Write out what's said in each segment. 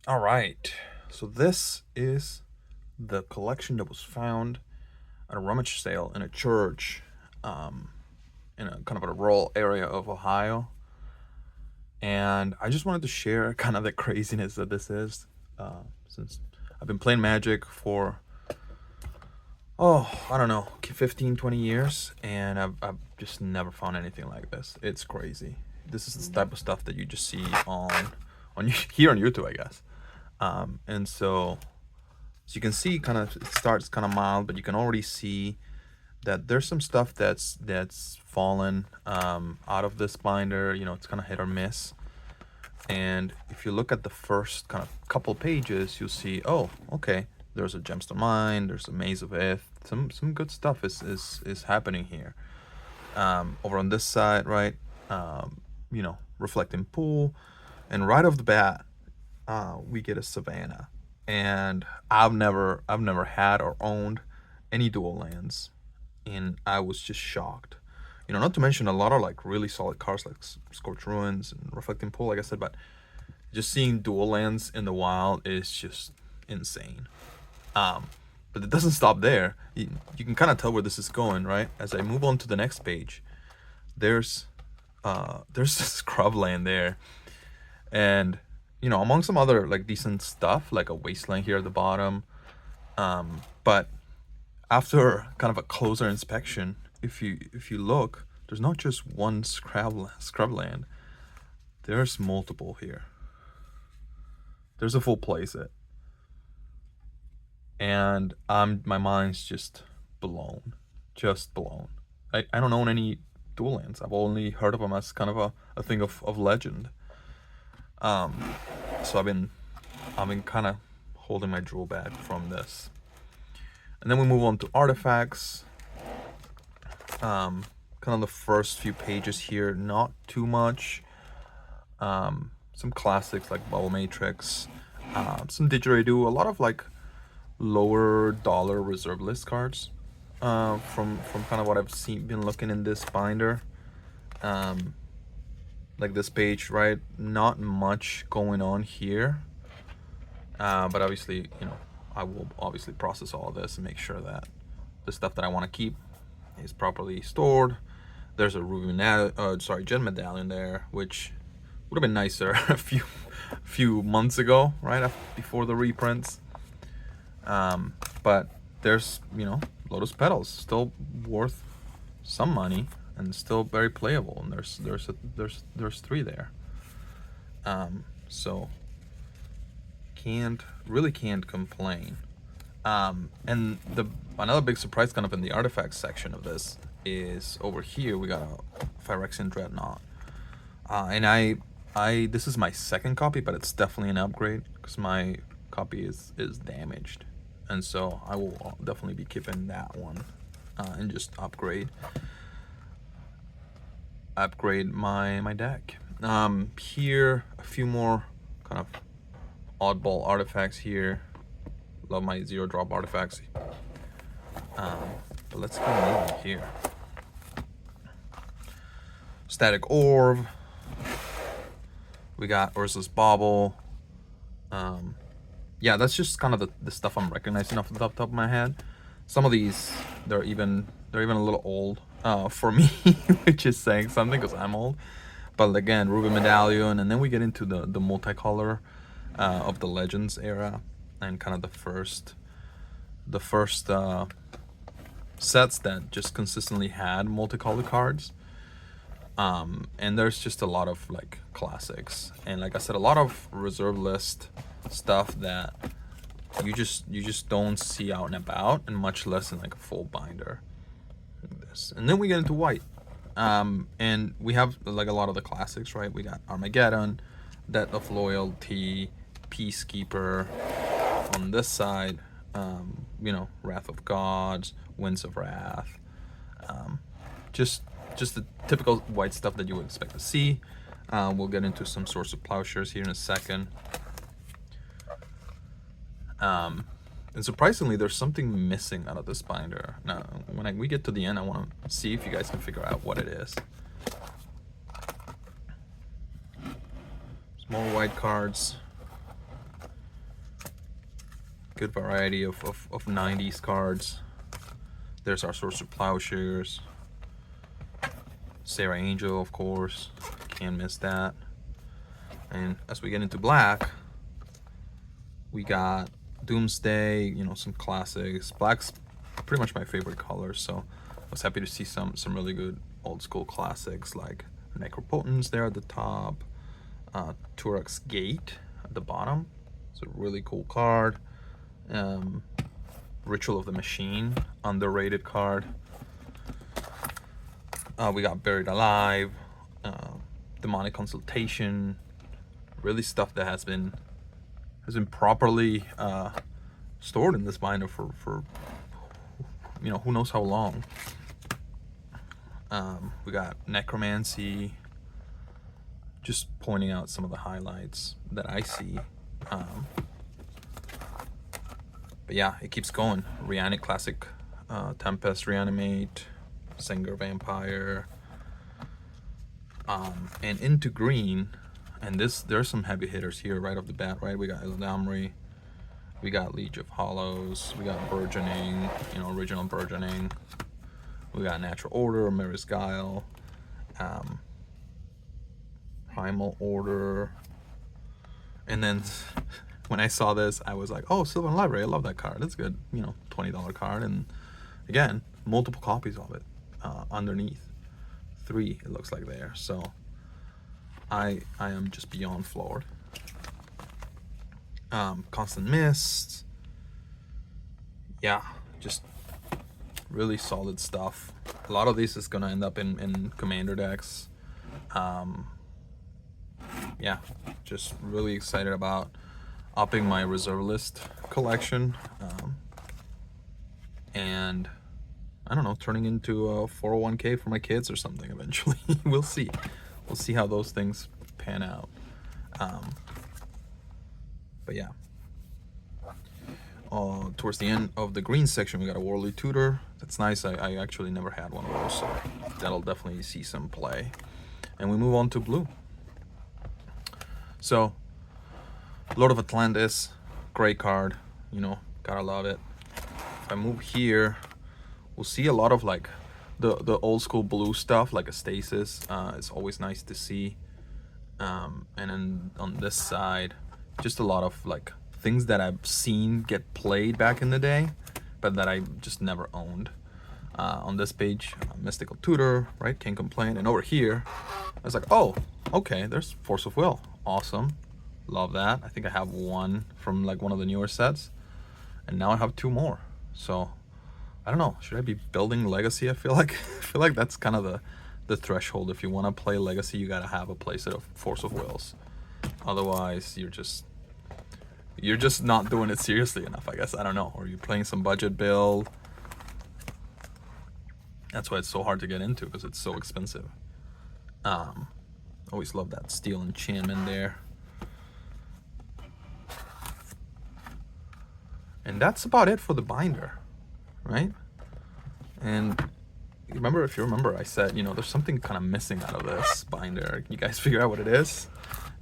All right, so this is the collection that was found at a rummage sale in a church, um, in a kind of a rural area of Ohio. And I just wanted to share kind of the craziness that this is, since I've been playing Magic for, I don't know, 15, 20 years, and I've just never found anything like this. It's crazy. This is the type of stuff that you just see on here on YouTube, I guess. And so you can see, kind of, it starts kind of mild, but you can already see that there's some stuff that's fallen out of this binder. You know, it's kind of hit or miss. And if you look at the first kind of couple pages, you'll see, oh, okay, there's a gemstone mine, there's a maze of Ith. Some good stuff is happening here. Over on this side, right? Reflecting pool, and right off the bat, we get a savannah. And I've never had or owned any dual lands, and I was just shocked. Not to mention a lot of like really solid cards like Scorched Ruins and Reflecting Pool, like I said, but just seeing dual lands in the wild is just insane. But it doesn't stop there. You can kind of tell where this is going, right? As I move on to the next page, there's there's this scrubland there, and among some other like decent stuff, like a wasteland here at the bottom. But after kind of a closer inspection, if you look, there's not just one scrubland. There's multiple here. There's a full playset, and my mind's just blown. I don't own any dual lands. I've only heard of them as kind of a thing of legend. So I've been kind of holding my drool back from this. And then we move on to artifacts. Kind of the first few pages here, not too much. Some classics like Bubble Matrix, some Didgeridoo, a lot of like lower dollar reserve list cards. From kind of what I've been looking in this binder. Like this page, right? Not much going on here. But obviously, I will obviously process all of this and make sure that the stuff that I want to keep is properly stored. There's a Gem Medallion there, which would have been nicer a few months ago, right before the reprints. But there's Lotus Petals still worth some money and still very playable, and there's three there. So can't complain. And another big surprise kind of in the artifacts section of this is over here we got a Phyrexian Dreadnought. And I this is my second copy, but it's definitely an upgrade because my copy is damaged, and so I will definitely be keeping that one and just upgrade my deck. Here a few more kind of oddball artifacts here. Love my 0-drop artifacts. But let's go over here. Static Orb. We got Urza's Bauble. Yeah, that's just kind of the stuff I'm recognizing off the top of my head. Some of these, they're even a little old for me, which is saying something because I'm old. But again, Ruby Medallion, and then we get into the multicolor of the Legends era, and kind of the first sets that just consistently had multicolored cards. And there's just a lot of like classics, and like I said, a lot of reserve list stuff that you just don't see out and about, and much less in like a full binder like this. And then we get into white, and we have like a lot of the classics, right? We got Armageddon, Debt of Loyalty, Peacekeeper on this side, Wrath of Gods, Winds of Wrath, just the typical white stuff that you would expect to see. We'll get into some Swords of Plowshares here in a second. And surprisingly, there's something missing out of this binder. Now, when we get to the end, I want to see if you guys can figure out what it is. Small white cards. good variety of 90s cards. There's our Sorcerer Plowshares. Sarah Angel, of course. Can't miss that. And as we get into black, we got Doomsday, you know, some classics. Black's pretty much my favorite color, so I was happy to see some really good old school classics like Necropotence there at the top, Turok's Gate at the bottom. It's a really cool card. Ritual of the Machine, underrated card. We got Buried Alive, Demonic Consultation, really stuff that has been properly stored in this binder for you know, who knows how long. We got Necromancy, just pointing out some of the highlights that I see. But yeah, it keeps going. Reanimate Classic, Tempest Reanimate, Singer Vampire, and into green. And there's some heavy hitters here right off the bat, right? We got Eldamri, we got Legion of Hollows, we got Burgeoning, you know, original Burgeoning. We got Natural Order, Mirror's Guile, Primal Order. And then when I saw this, I was like, oh, Sylvan Library, I love that card. It's good, you know, $20 card. And again, multiple copies of it underneath. 3, it looks like there. So I am just beyond floored. Constant Mist. Yeah, just really solid stuff. A lot of this is gonna end up in commander decks. Yeah, just really excited about upping my reserve list collection, and I don't know, turning into a 401k for my kids or something eventually. We'll see how those things pan out. But yeah, towards the end of the green section, we got a Worldly Tutor. That's nice. I actually never had one of those, so that'll definitely see some play. And we move on to blue. So Lord of Atlantis, great card, you know, gotta love it. If I move here, we'll see a lot of like the old school blue stuff, like a Stasis. It's always nice to see. And then on this side, just a lot of like things that I've seen get played back in the day, but that I just never owned. On this page, Mystical Tutor, right? Can't complain. And over here, I was like, oh, okay, there's Force of Will. Awesome. Love that. I think I have one from like one of the newer sets, and now I have 2 more. So I don't know, should I be building Legacy? I feel like that's kind of the threshold. If you want to play Legacy, you gotta have a playset of Force of Wills. Otherwise, you're just not doing it seriously enough, I guess. I don't know. Or you're playing some budget build. That's why it's so hard to get into, because it's so expensive. Always love that Steel Enchantment there. And that's about it for the binder, right? And if you remember, I said, you know, there's something kind of missing out of this binder. You guys figure out what it is?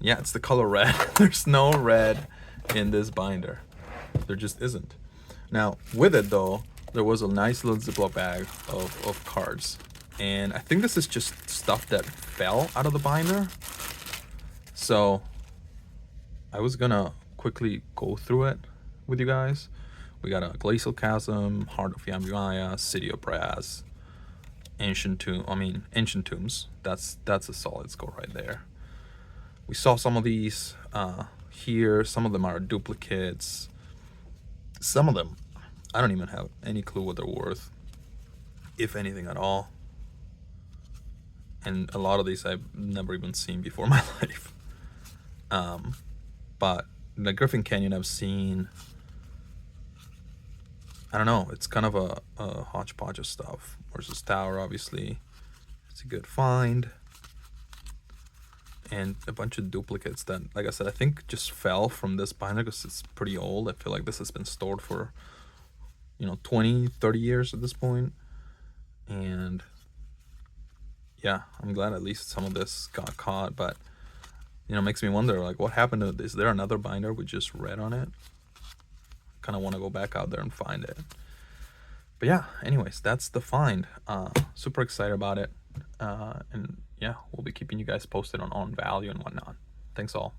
Yeah, it's the color red. There's no red in this binder. There just isn't. Now, with it though, there was a nice little Ziploc bag of cards. And I think this is just stuff that fell out of the binder. So I was gonna quickly go through it with you guys. We got a Glacial Chasm, Heart of Yamimaya, City of Brass, Ancient Tombs. That's a solid score right there. We saw some of these here. Some of them are duplicates. Some of them, I don't even have any clue what they're worth, if anything at all. And a lot of these I've never even seen before in my life. But the Griffin Canyon I've seen. I don't know, it's kind of a hodgepodge of stuff. Versus Tower, obviously, it's a good find. And a bunch of duplicates that, like I said, I think just fell from this binder because it's pretty old. I feel like this has been stored for, you know, 20, 30 years at this point. And yeah, I'm glad at least some of this got caught, but, you know, it makes me wonder, like, what happened to this? Is there another binder with just red on it? kind of want to go back out there and find it. But yeah, anyways, that's the find. Super excited about it. And yeah, we'll be keeping you guys posted on value and whatnot. Thanks all.